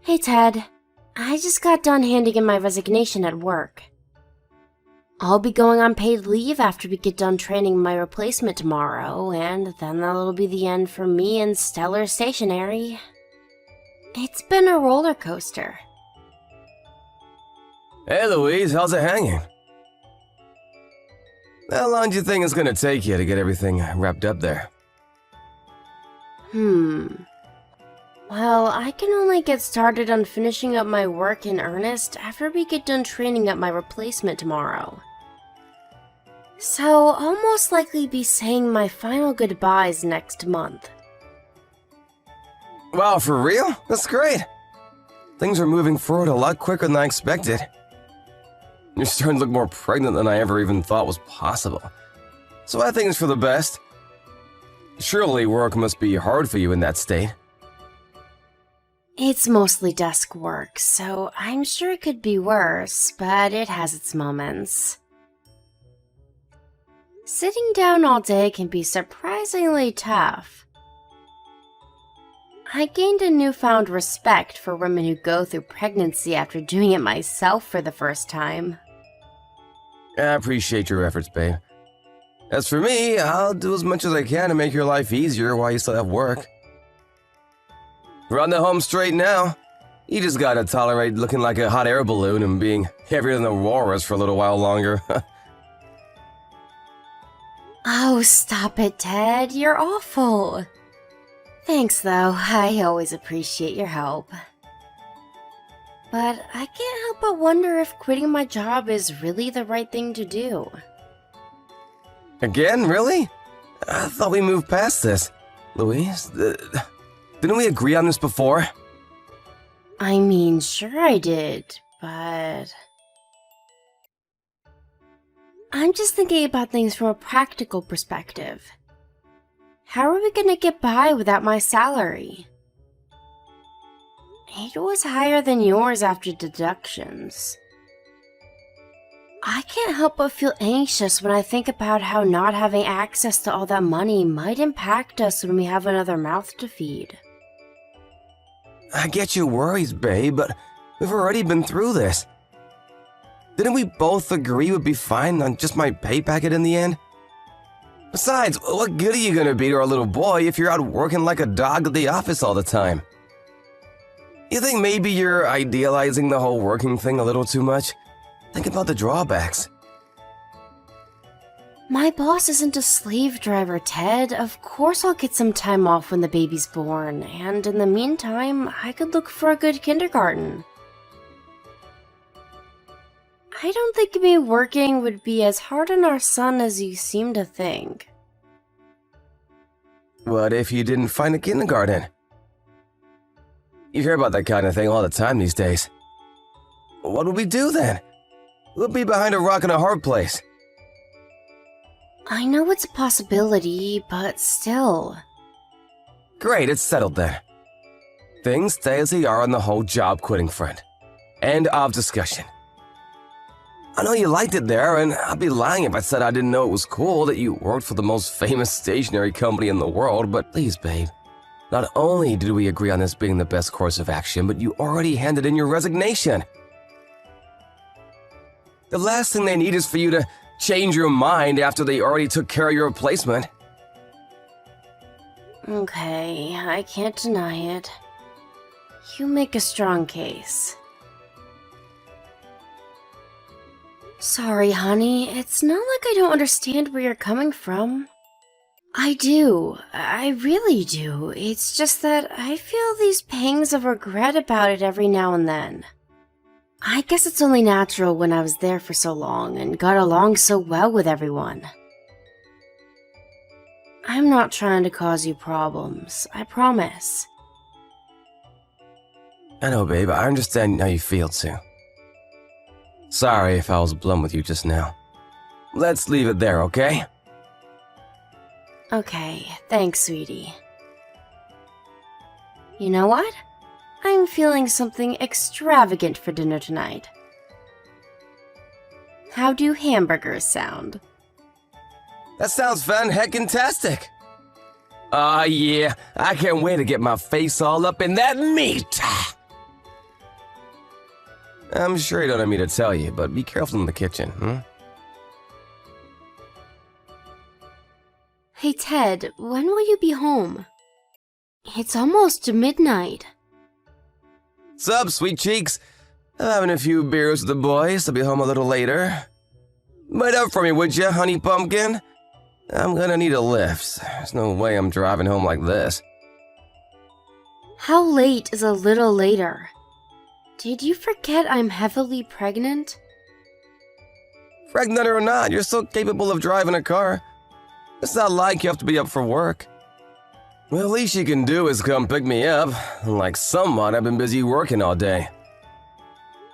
Hey Ted, I just got done handing in my resignation at work. I'll be going on paid leave after we get done training my replacement tomorrow, and then that'll be the end for me and Stellar Stationery. It's been a roller coaster. Hey Louise, how's it hanging? How long do you think it's gonna take you to get everything wrapped up there? Well, I can only get started on finishing up my work in earnest after we get done training up my replacement tomorrow. So I'll most likely be saying my final goodbyes next month. Wow, for real? That's great. Things are moving forward a lot quicker than I expected. You're starting to look more pregnant than I ever even thought was possible. So I think it's for the best. Surely work must be hard for you in that state. It's mostly desk work, so I'm sure it could be worse, but it has its moments. Sitting down all day can be surprisingly tough. I gained a newfound respect for women who go through pregnancy after doing it myself for the first time. I appreciate your efforts, babe. As for me, I'll do as much as I can to make your life easier while you still have work. We're on the home straight now. You just gotta tolerate looking like a hot air balloon and being heavier than the walrus for a little while longer. Oh, stop it, Ted. You're awful. Thanks, though. I always appreciate your help. But I can't help but wonder if quitting my job is really the right thing to do. Again, really? I thought we moved past this. Louise, didn't we agree on this before? I mean, sure I did, but... I'm just thinking about things from a practical perspective. How are we gonna get by without my salary? It was higher than yours after deductions. I can't help but feel anxious when I think about how not having access to all that money might impact us when we have another mouth to feed. I get your worries, babe, but we've already been through this. Didn't we both agree we'd be fine on just my pay packet in the end? Besides, what good are you gonna be to our little boy if you're out working like a dog at the office all the time? You think maybe you're idealizing the whole working thing a little too much? Think about the drawbacks. My boss isn't a slave driver, Ted. Of course I'll get some time off when the baby's born, and in the meantime, I could look for a good kindergarten. I don't think me working would be as hard on our son as you seem to think. What if you didn't find a kindergarten? You hear about that kind of thing all the time these days. What would we do then? We'll be behind a rock and a hard place. I know it's a possibility, but still. Great, it's settled then. Things stay as they are on the whole job quitting front. End of discussion. I know you liked it there, and I'd be lying if I said I didn't know it was cool that you worked for the most famous stationery company in the world, but please, babe. Not only did we agree on this being the best course of action, but you already handed in your resignation. The last thing they need is for you to change your mind after they already took care of your replacement. Okay, I can't deny it. You make a strong case. Sorry, honey, it's not like I don't understand where you're coming from. I do. I really do. It's just that I feel these pangs of regret about it every now and then. I guess it's only natural when I was there for so long and got along so well with everyone. I'm not trying to cause you problems, I promise. I know, babe. I understand how you feel, too. Sorry if I was blunt with you just now. Let's leave it there, okay? Okay, thanks, sweetie. You know what? I'm feeling something extravagant for dinner tonight. How do hamburgers sound? That sounds fan-heckin-tastic. Yeah, I can't wait to get my face all up in that meat. I'm sure you don't want me to tell you, but be careful in the kitchen, Hey Ted, when will you be home? It's almost midnight. Sup, sweet cheeks? I'm having a few beers with the boys. I'll be home a little later. Wait up for me, would you, honey pumpkin? I'm gonna need a lift. There's no way I'm driving home like this. How late is a little later? Did you forget I'm heavily pregnant? Pregnant or not, you're still capable of driving a car. It's not like you have to be up for work. Well, the least you can do is come pick me up. Like someone, I've been busy working all day.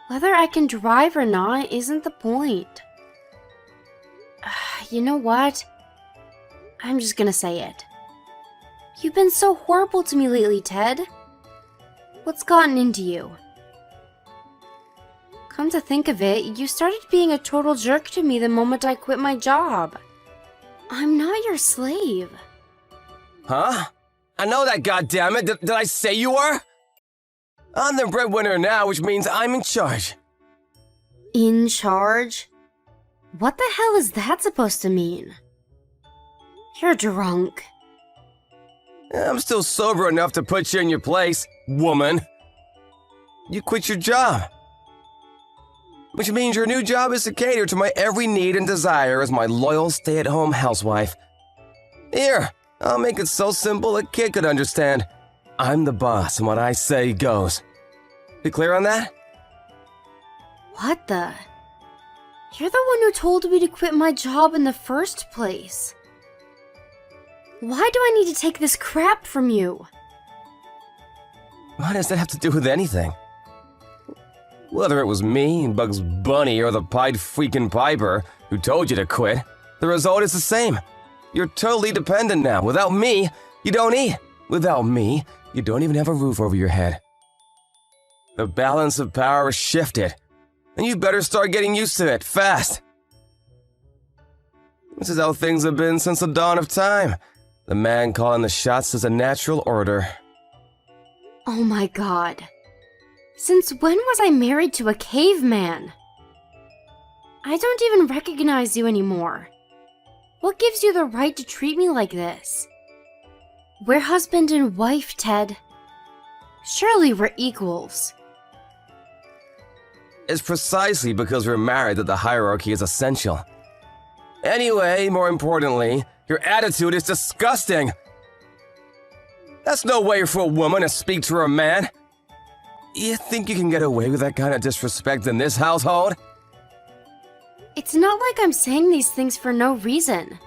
Whether I can drive or not isn't the point. You know what? I'm just gonna say it. You've been so horrible to me lately, Ted. What's gotten into you? Come to think of it, you started being a total jerk to me the moment I quit my job. I'm not your slave. Huh? I know that, goddammit. Did I say you were? I'm the breadwinner now, which means I'm in charge. In charge? What the hell is that supposed to mean? You're drunk. I'm still sober enough to put you in your place, woman. You quit your job. Which means your new job is to cater to my every need and desire as my loyal stay-at-home housewife. Here, I'll make it so simple a kid could understand. I'm the boss and what I say goes. You clear on that? What the? You're the one who told me to quit my job in the first place. Why do I need to take this crap from you? What does that have to do with anything? Whether it was me, Bugs Bunny, or the Pied freaking Piper who told you to quit, the result is the same. You're totally dependent now. Without me, you don't eat. Without me, you don't even have a roof over your head. The balance of power has shifted, and you better start getting used to it, fast. This is how things have been since the dawn of time. The man calling the shots is a natural order. Oh my god. Since when was I married to a caveman? I don't even recognize you anymore. What gives you the right to treat me like this? We're husband and wife, Ted. Surely we're equals. It's precisely because we're married that the hierarchy is essential. Anyway, more importantly, your attitude is disgusting. That's no way for a woman to speak to her man. You think you can get away with that kind of disrespect in this household? It's not like I'm saying these things for no reason.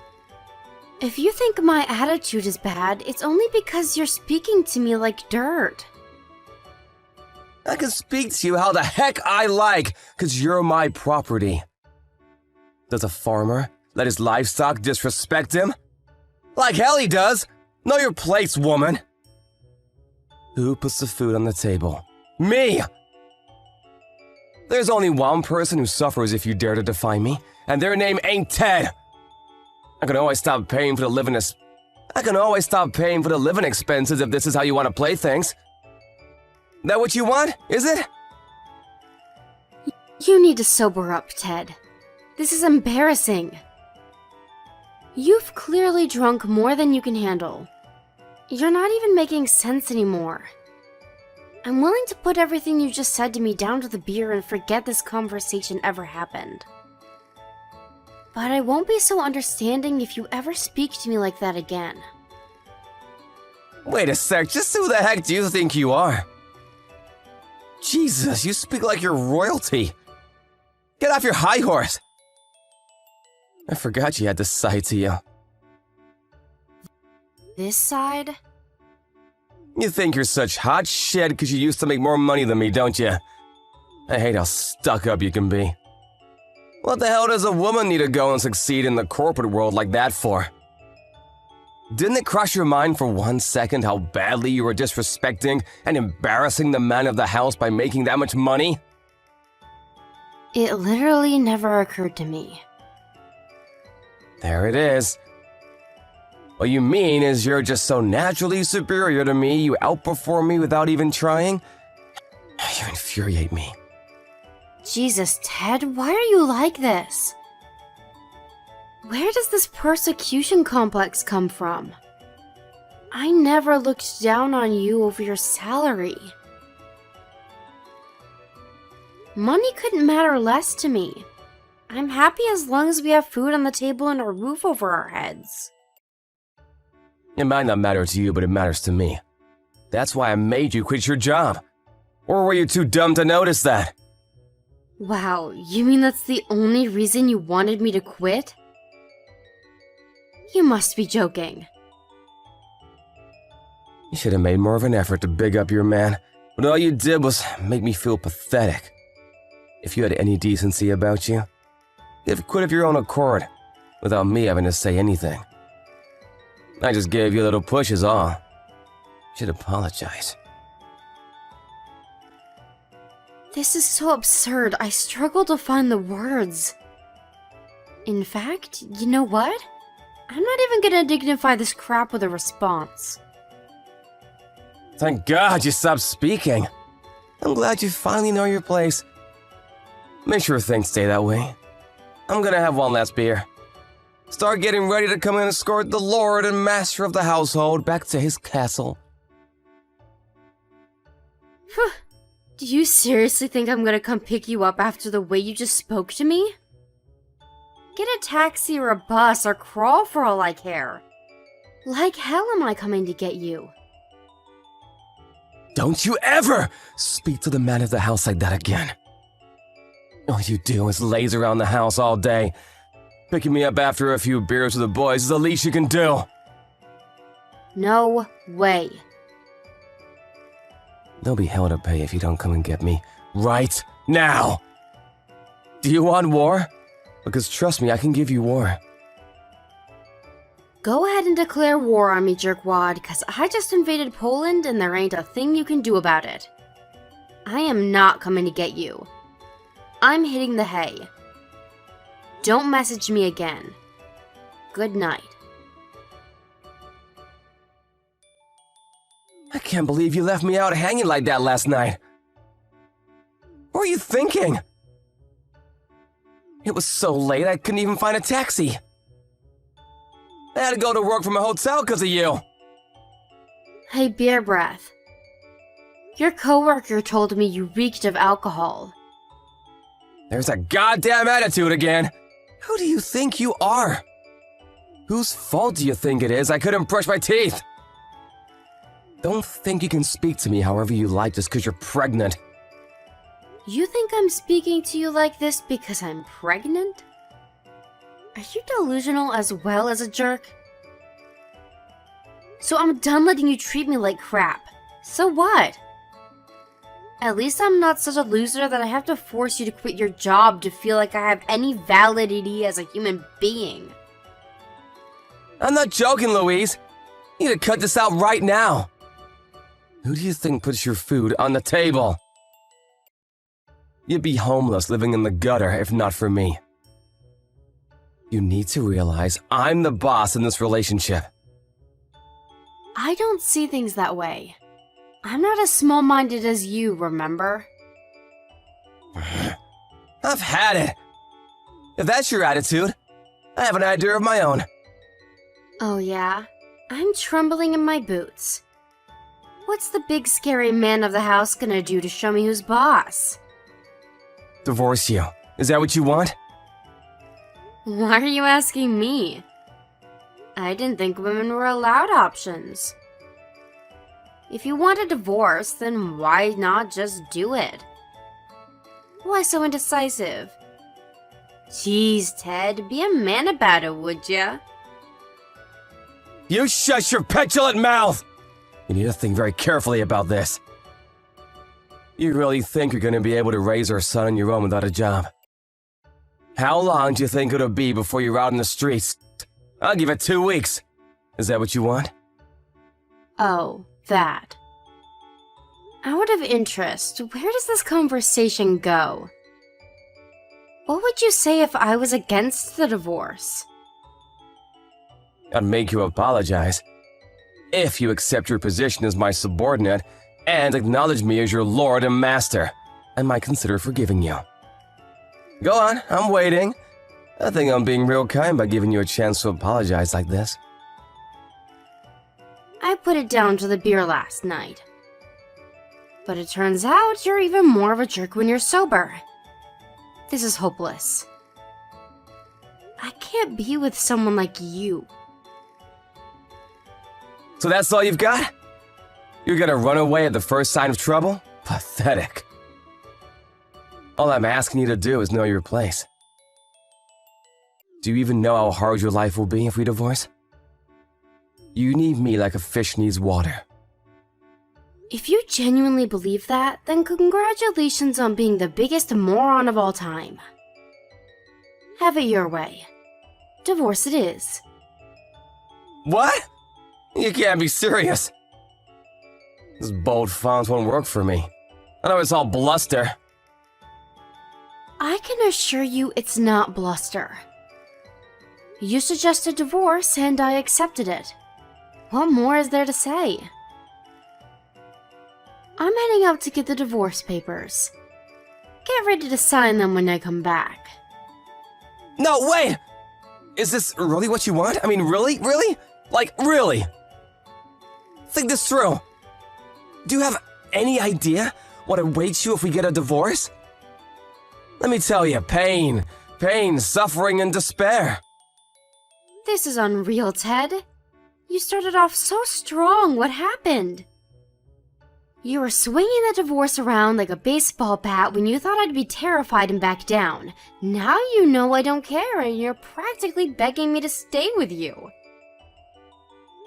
If you think my attitude is bad, it's only because you're speaking to me like dirt. I can speak to you how the heck I like, because you're my property. Does a farmer let his livestock disrespect him? Like hell he does! Know your place, woman! Who puts the food on the table? Me! There's only one person who suffers if you dare to defy me, and their name ain't Ted! I can always stop paying for the living expenses if this is how you want to play things. That what you want, is it? You need to sober up, Ted. This is embarrassing. You've clearly drunk more than you can handle. You're not even making sense anymore. I'm willing to put everything you just said to me down to the beer and forget this conversation ever happened. But I won't be so understanding if you ever speak to me like that again. Wait a sec, just who the heck do you think you are? Jesus, you speak like you're royalty. Get off your high horse. I forgot you had this side to you. This side? You think you're such hot shit because you used to make more money than me, don't you? I hate how stuck up you can be. What the hell does a woman need to go and succeed in the corporate world like that for? Didn't it cross your mind for 1 second how badly you were disrespecting and embarrassing the man of the house by making that much money? It literally never occurred to me. There it is. What you mean is you're just so naturally superior to me, you outperform me without even trying? You infuriate me. Jesus, Ted, why are you like this? Where does this persecution complex come from? I never looked down on you over your salary. Money couldn't matter less to me. I'm happy as long as we have food on the table and a roof over our heads. It might not matter to you, but it matters to me. That's why I made you quit your job. Or were you too dumb to notice that? Wow, you mean that's the only reason you wanted me to quit? You must be joking. You should have made more of an effort to big up your man, but all you did was make me feel pathetic. If you had any decency about you, you'd have quit of your own accord, without me having to say anything. I just gave you a little push is all. You should apologize. This is so absurd, I struggle to find the words. In fact, you know what? I'm not even gonna dignify this crap with a response. Thank God you stopped speaking. I'm glad you finally know your place. Make sure things stay that way. I'm gonna have one last beer. Start getting ready to come and escort the lord and master of the household back to his castle. Do you seriously think I'm gonna come pick you up after the way you just spoke to me? Get a taxi or a bus or crawl for all I care. Like hell am I coming to get you? Don't you ever speak to the man of the house like that again. All you do is laze around the house all day. Picking me up after a few beers with the boys is the least you can do. No way. There'll be hell to pay if you don't come and get me right now. Do you want war? Because trust me, I can give you war. Go ahead and declare war on me, jerkwad, cause I just invaded Poland and there ain't a thing you can do about it. I am not coming to get you. I'm hitting the hay. Don't message me again. Good night. I can't believe you left me out hanging like that last night. What were you thinking? It was so late I couldn't even find a taxi. I had to go to work from a hotel because of you. Hey, Beer Breath. Your coworker told me you reeked of alcohol. There's a goddamn attitude again. Who do you think you are? Whose fault do you think it is I couldn't brush my teeth? Don't think you can speak to me however you like just because you're pregnant. You think I'm speaking to you like this because I'm pregnant? Are you delusional as well as a jerk? So I'm done letting you treat me like crap. So what? At least I'm not such a loser that I have to force you to quit your job to feel like I have any validity as a human being. I'm not joking, Louise. You need to cut this out right now. Who do you think puts your food on the table? You'd be homeless living in the gutter if not for me. You need to realize I'm the boss in this relationship. I don't see things that way. I'm not as small-minded as you, remember? I've had it. If that's your attitude, I have an idea of my own. Oh yeah? I'm trembling in my boots. What's the big scary man of the house gonna do to show me who's boss? Divorce you. Is that what you want? Why are you asking me? I didn't think women were allowed options. If you want a divorce, then why not just do it? Why so indecisive? Jeez, Ted, be a man about it, would ya? You shut your petulant mouth! You need to think very carefully about this. You really think you're going to be able to raise our son on your own without a job? How long do you think it'll be before you're out in the streets? I'll give it 2 weeks. Is that what you want? Oh, that. Out of interest, where does this conversation go? What would you say if I was against the divorce? I'd make you apologize. If you accept your position as my subordinate and acknowledge me as your lord and master, I might consider forgiving you. Go on, I'm waiting. I think I'm being real kind by giving you a chance to apologize like this. I put it down to the beer last night. But it turns out you're even more of a jerk when you're sober. This is hopeless. I can't be with someone like you. So that's all you've got? You're gonna run away at the first sign of trouble? Pathetic. All I'm asking you to do is know your place. Do you even know how hard your life will be if we divorce? You need me like a fish needs water. If you genuinely believe that, then congratulations on being the biggest moron of all time. Have it your way. Divorce it is. What? You can't be serious. This bold font won't work for me. I know it's all bluster. I can assure you it's not bluster. You suggested divorce and I accepted it. What more is there to say? I'm heading out to get the divorce papers. Get ready to sign them when I come back. No, wait! Is this really what you want? I mean, really? Really? Like, really? Think this through. Do you have any idea what awaits you if we get a divorce? Let me tell you, pain, suffering, and despair. This is unreal, Ted. You started off so strong. What happened? You were swinging the divorce around like a baseball bat when you thought I'd be terrified and back down. Now you know I don't care and you're practically begging me to stay with you.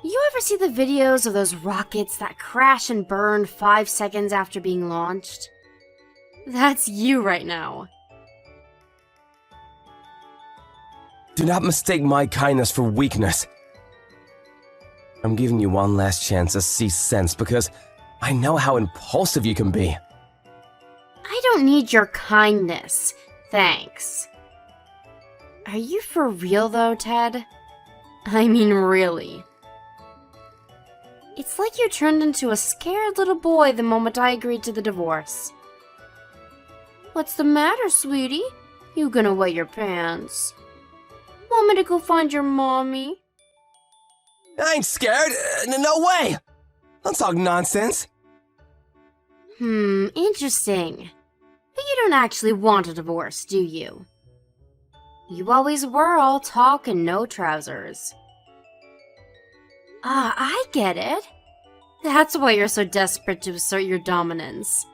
You ever see the videos of those rockets that crash and burn 5 seconds after being launched? That's you right now. Do not mistake my kindness for weakness. I'm giving you one last chance to see sense because I know how impulsive you can be. I don't need your kindness. Thanks. Are you for real though, Ted? I mean, really. It's like you turned into a scared little boy the moment I agreed to the divorce. What's the matter, sweetie? You gonna wet your pants? Want me to go find your mommy? I ain't scared. No way. Don't talk nonsense. Interesting. But you don't actually want a divorce, do you? You always were all talk and no trousers. Ah, I get it. That's why you're so desperate to assert your dominance.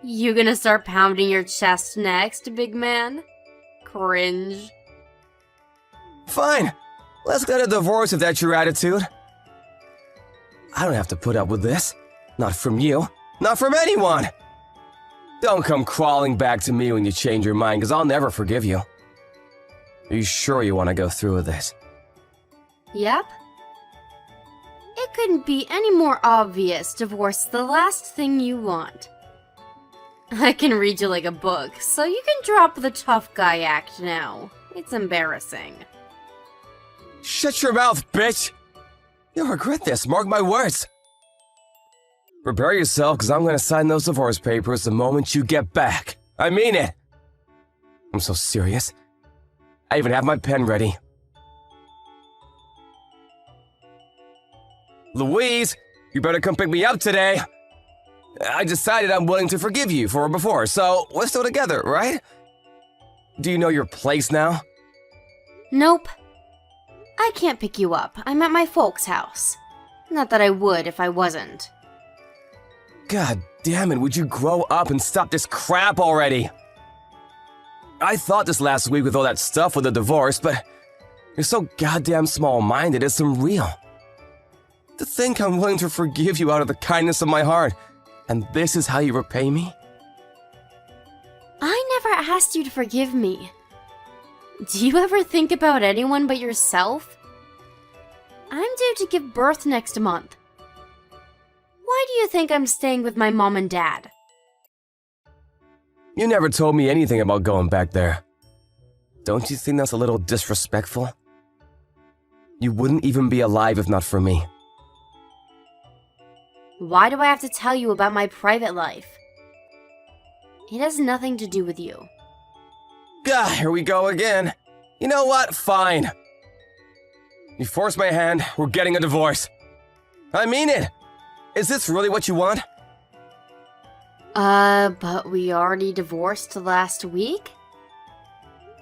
You gonna start pounding your chest next, big man? Cringe. Fine. Let's get a divorce if that's your attitude. I don't have to put up with this. Not from you. Not from anyone. Don't come crawling back to me when you change your mind, because I'll never forgive you. Are you sure you want to go through with this? Yep. It couldn't be any more obvious divorce the last thing you want. I can read you like a book, so you can drop the tough guy act now. It's embarrassing. Shut your mouth, bitch! You'll regret this, mark my words. Prepare yourself, because I'm going to sign those divorce papers the moment you get back. I mean it. I'm so serious. I even have my pen ready. Louise, you better come pick me up today. I decided I'm willing to forgive you for before, so we're still together, right? Do you know your place now? Nope. I can't pick you up. I'm at my folks' house. Not that I would if I wasn't. God damn it, would you grow up and stop this crap already? I thought this last week with all that stuff with the divorce, but you're so goddamn small-minded, it's unreal. To think I'm willing to forgive you out of the kindness of my heart, and this is how you repay me? I never asked you to forgive me. Do you ever think about anyone but yourself? I'm due to give birth next month. Why do you think I'm staying with my mom and dad? You never told me anything about going back there. Don't you think that's a little disrespectful? You wouldn't even be alive if not for me. Why do I have to tell you about my private life? It has nothing to do with you. Gah, here we go again. You know what? Fine. You forced my hand, we're getting a divorce. I mean it. Is this really what you want? But we already divorced last week?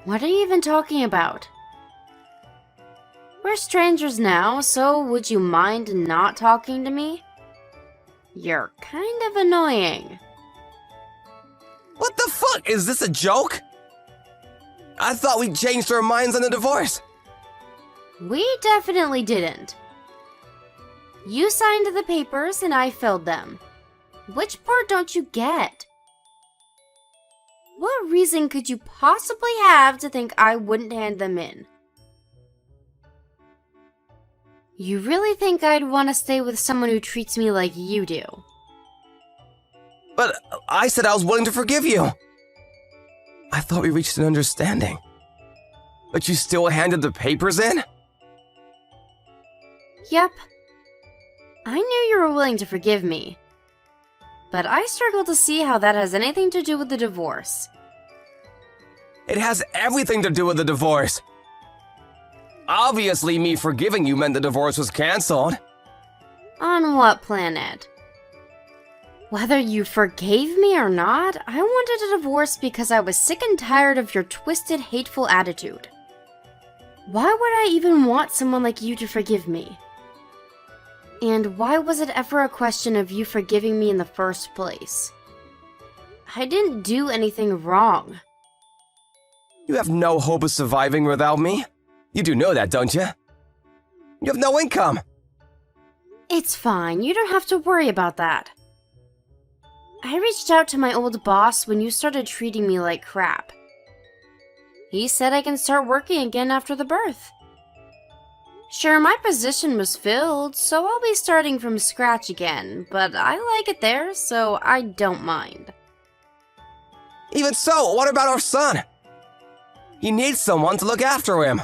What are you even talking about? We're strangers now, so would you mind not talking to me? You're kind of annoying. What the fuck? Is this a joke? I thought we changed our minds on the divorce. We definitely didn't. You signed the papers and I filled them. Which part don't you get? What reason could you possibly have to think I wouldn't hand them in? You really think I'd want to stay with someone who treats me like you do? But I said I was willing to forgive you. I thought we reached an understanding. But you still handed the papers in? Yep. I knew you were willing to forgive me. But I struggle to see how that has anything to do with the divorce. It has everything to do with the divorce. Obviously, me forgiving you meant the divorce was canceled. On what planet? Whether you forgave me or not, I wanted a divorce because I was sick and tired of your twisted, hateful attitude. Why would I even want someone like you to forgive me? And why was it ever a question of you forgiving me in the first place? I didn't do anything wrong. You have no hope of surviving without me. You do know that, don't you? You have no income. It's fine, you don't have to worry about that. I reached out to my old boss when you started treating me like crap. He said I can start working again after the birth. Sure, my position was filled, so I'll be starting from scratch again, but I like it there, so I don't mind. Even so, what about our son? He needs someone to look after him.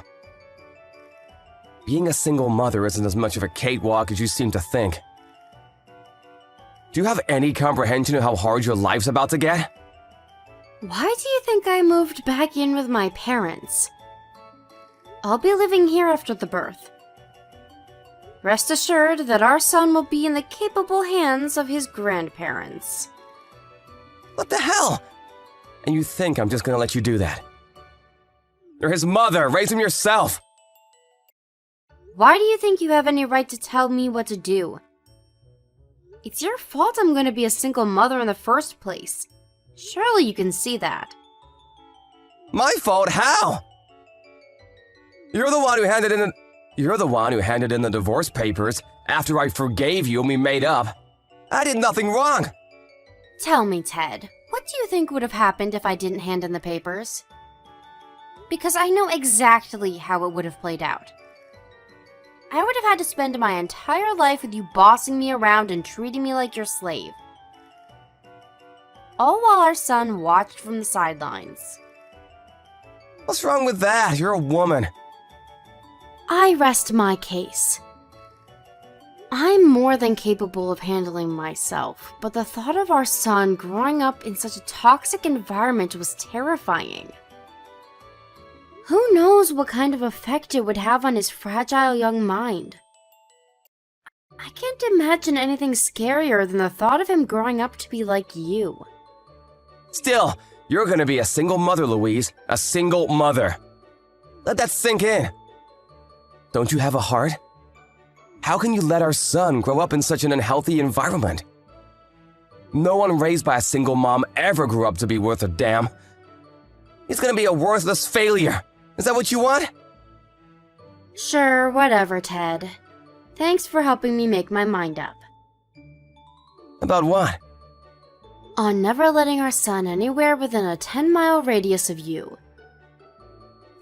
Being a single mother isn't as much of a cakewalk as you seem to think. Do you have any comprehension of how hard your life's about to get? Why do you think I moved back in with my parents? I'll be living here after the birth. Rest assured that our son will be in the capable hands of his grandparents. What the hell? And you think I'm just gonna let you do that? You're his mother, raise him yourself! Why do you think you have any right to tell me what to do? It's your fault I'm going to be a single mother in the first place. Surely you can see that. My fault? How? You're the one who handed in the divorce papers after I forgave you and we made up. I did nothing wrong. Tell me, Ted, what do you think would have happened if I didn't hand in the papers? Because I know exactly how it would have played out. I would have had to spend my entire life with you bossing me around and treating me like your slave. All while our son watched from the sidelines. What's wrong with that? You're a woman. I rest my case. I'm more than capable of handling myself, but the thought of our son growing up in such a toxic environment was terrifying. Who knows what kind of effect it would have on his fragile young mind? I can't imagine anything scarier than the thought of him growing up to be like you. Still, you're gonna be a single mother, Louise. A single mother. Let that sink in. Don't you have a heart? How can you let our son grow up in such an unhealthy environment? No one raised by a single mom ever grew up to be worth a damn. He's gonna be a worthless failure. Is that what you want? Sure, whatever, Ted. Thanks for helping me make my mind up. About what? On never letting our son anywhere within a 10-mile radius of you.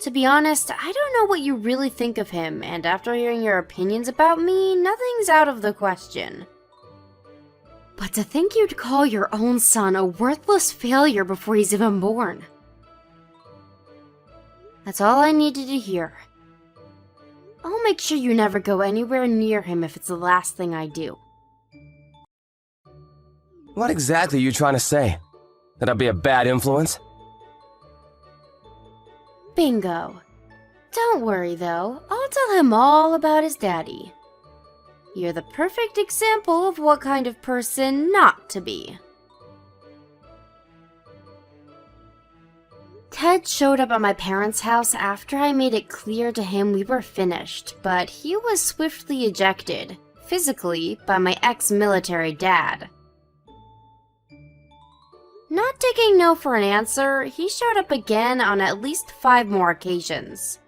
To be honest, I don't know what you really think of him, and after hearing your opinions about me, nothing's out of the question. But to think you'd call your own son a worthless failure before he's even born. That's all I needed to hear. I'll make sure you never go anywhere near him if it's the last thing I do. What exactly are you trying to say? That I'd be a bad influence? bingo. Don't worry though, I'll tell him all about his daddy. You're the perfect example of what kind of person not to be. Ted showed up at my parents' house after I made it clear to him we were finished, but he was swiftly ejected, physically, by my ex-military dad. Not taking no for an answer, he showed up again on at least 5 more occasions.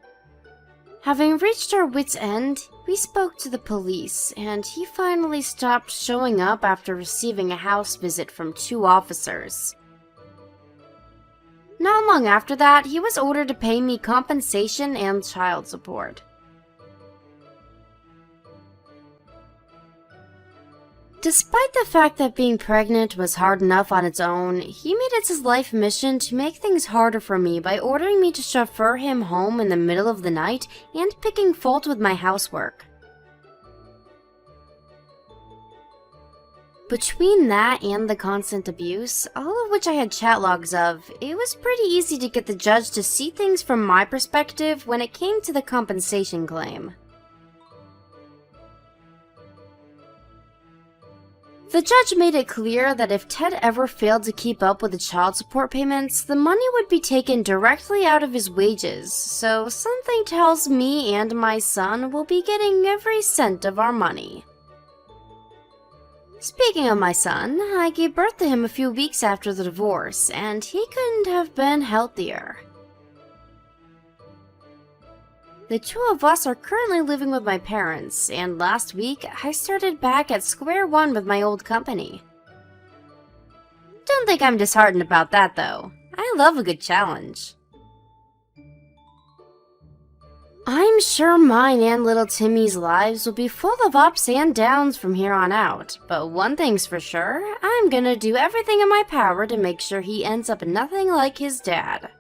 Having reached our wits' end, we spoke to the police, and he finally stopped showing up after receiving a house visit from 2 officers. Not long after that, he was ordered to pay me compensation and child support. Despite the fact that being pregnant was hard enough on its own, he made it his life mission to make things harder for me by ordering me to chauffeur him home in the middle of the night and picking fault with my housework. Between that and the constant abuse, all of which I had chat logs of, it was pretty easy to get the judge to see things from my perspective when it came to the compensation claim. The judge made it clear that if Ted ever failed to keep up with the child support payments, the money would be taken directly out of his wages, so something tells me and my son will be getting every cent of our money. Speaking of my son, I gave birth to him a few weeks after the divorce, and he couldn't have been healthier. The 2 of us are currently living with my parents, and last week, I started back at square one with my old company. Don't think I'm disheartened about that, though. I love a good challenge. I'm sure mine and little Timmy's lives will be full of ups and downs from here on out, but one thing's for sure, I'm gonna do everything in my power to make sure he ends up nothing like his dad.